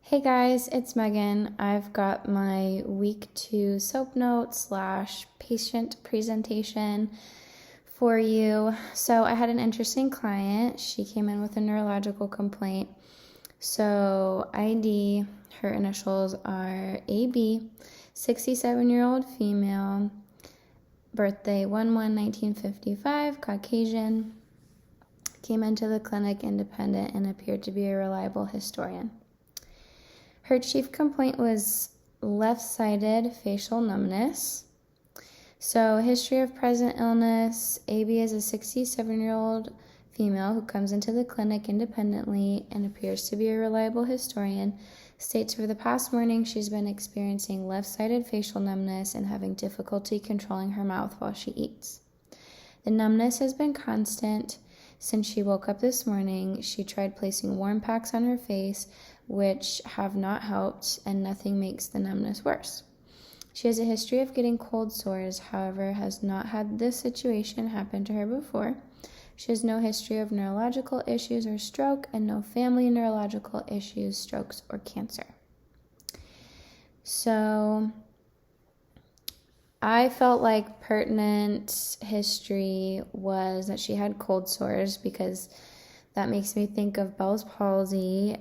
Hey guys, it's Megan. I've got my week 2 SOAP note / patient presentation for you. So I had an interesting client. She came in with a neurological complaint. So ID, her initials are AB, 67-year-old female, birthday 1/1/1955, Caucasian, came into the clinic independent and appeared to be a reliable historian. Her chief complaint was left-sided facial numbness. So, history of present illness. AB is a 67-year-old female who comes into the clinic independently and appears to be a reliable historian. States for the past morning she's been experiencing left-sided facial numbness and having difficulty controlling her mouth while she eats. The numbness has been constant since she woke up this morning. She tried placing warm packs on her face, which have not helped, and nothing makes the numbness worse. She has a history of getting cold sores, however, has not had this situation happen to her before. She has no history of neurological issues or stroke, and no family neurological issues, strokes, or cancer. So I felt like pertinent history was that she had cold sores because that makes me think of Bell's palsy,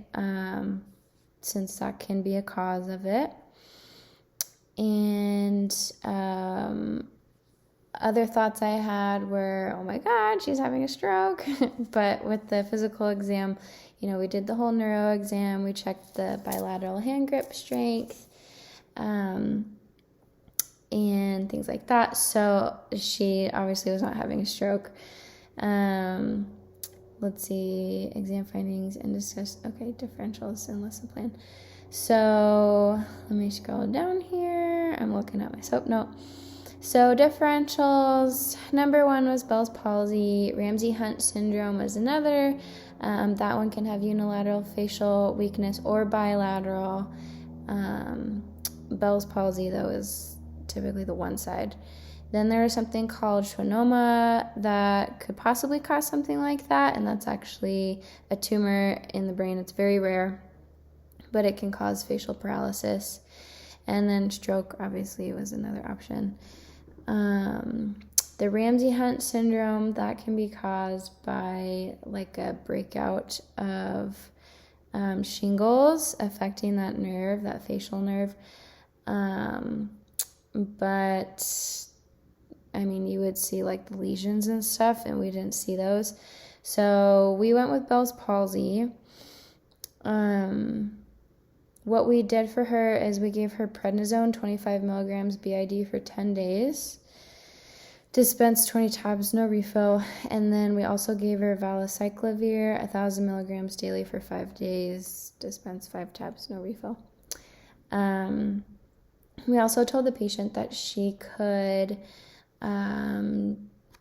since that can be a cause of it. And other thoughts I had were, oh my God, she's having a stroke. But with the physical exam, we did the whole neuro exam. We checked the bilateral hand grip strength, and things like that. So she obviously was not having a stroke. Let's see, exam findings and discuss, differentials and lesson plan. So let me scroll down here. I'm looking at my SOAP note. So differentials, number 1 was Bell's palsy. Ramsay-Hunt syndrome was another. That one can have unilateral facial weakness or bilateral. Bell's palsy, though, is typically the one side. Then there is something called schwannoma that could possibly cause something like that, and that's actually a tumor in the brain. It's very rare, but it can cause facial paralysis. And then stroke, obviously, was another option. The Ramsay-Hunt syndrome, that can be caused by like a breakout of shingles affecting that nerve, that facial nerve. But you would see like the lesions and stuff, and we didn't see those. So we went with Bell's palsy. What we did for her is we gave her prednisone, 25 milligrams BID for 10 days. Dispensed 20 tabs, no refill. And then we also gave her valacyclovir, 1,000 milligrams daily for 5 days. Dispensed 5 tabs, no refill. We also told the patient that she could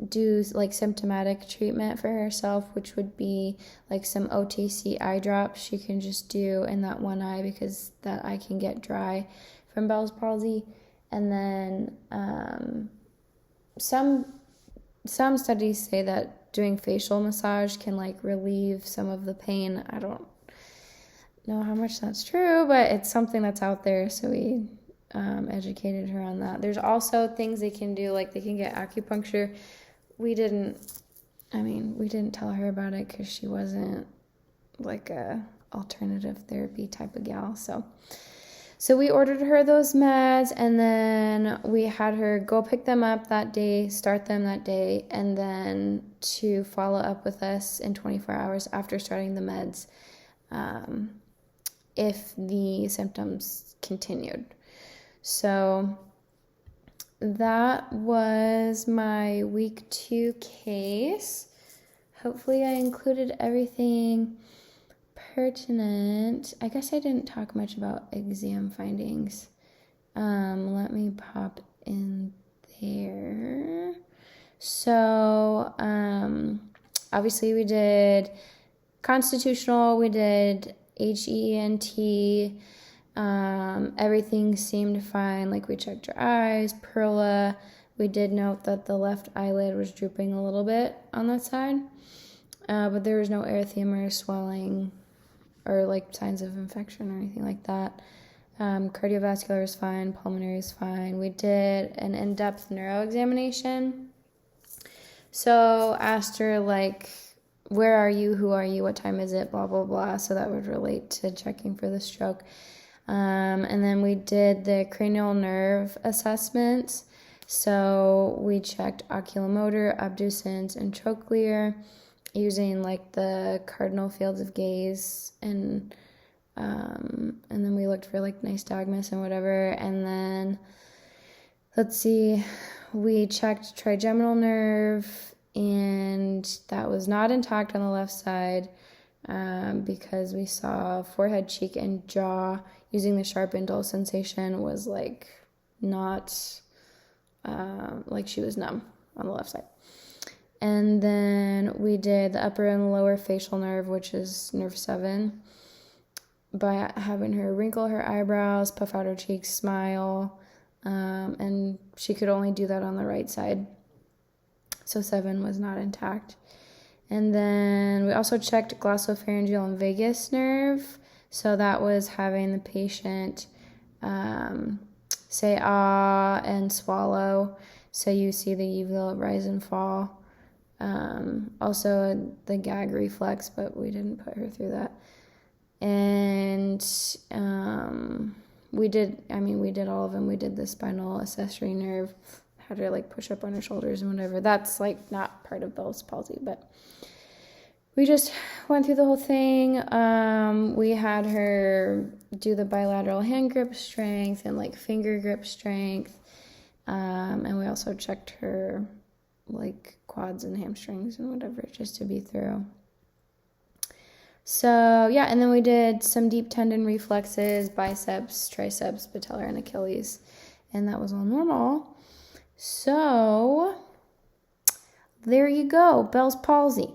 do like symptomatic treatment for herself, which would be like some OTC eye drops she can just do in that one eye because that eye can get dry from Bell's palsy. And then some studies say that doing facial massage can like relieve some of the pain. I don't know how much that's true, but it's something that's out there, so we educated her on that. There's also things they can do, like they can get acupuncture. We didn't tell her about it because she wasn't like a alternative therapy type of gal. So we ordered her those meds, and then we had her go pick them up that day, start them that day, and then to follow up with us in 24 hours after starting the meds if the symptoms continued. So that was my week 2 case. Hopefully I included everything pertinent. I guess I didn't talk much about exam findings. Let me pop in there. So obviously we did constitutional, we did HENT. Everything seemed fine. Like we checked her eyes, Perla. We did note that the left eyelid was drooping a little bit on that side, but there was no erythema or swelling or like signs of infection or anything like that. Cardiovascular is fine, pulmonary is fine. We did an in-depth neuro examination. So asked her like, where are you, who are you, what time is it, blah, blah, blah. So that would relate to checking for the stroke. And then we did the cranial nerve assessments. So we checked oculomotor, abducens, and trochlear using like the cardinal fields of gaze, and then we looked for like nystagmus and whatever. And then let's see, we checked trigeminal nerve, and that was not intact on the left side because we saw forehead, cheek, and jaw using the sharp and dull sensation was like not like she was numb on the left side. And then we did the upper and lower facial nerve, which is nerve 7, by having her wrinkle her eyebrows, puff out her cheeks, smile, and she could only do that on the right side. So 7 was not intact. And then we also checked glossopharyngeal and vagus nerve. So that was having the patient say ah and swallow. So you see the uvula rise and fall. Also the gag reflex, but we didn't put her through that. And we did all of them. We did the spinal accessory nerve, had her like push up on her shoulders and whatever. That's like not part of Bell's palsy, but we just went through the whole thing. We had her do the bilateral hand grip strength and like finger grip strength. And we also checked her like quads and hamstrings and whatever, just to be thorough. So yeah, and then we did some deep tendon reflexes, biceps, triceps, patellar, and Achilles, and that was all normal. So there you go, Bell's palsy.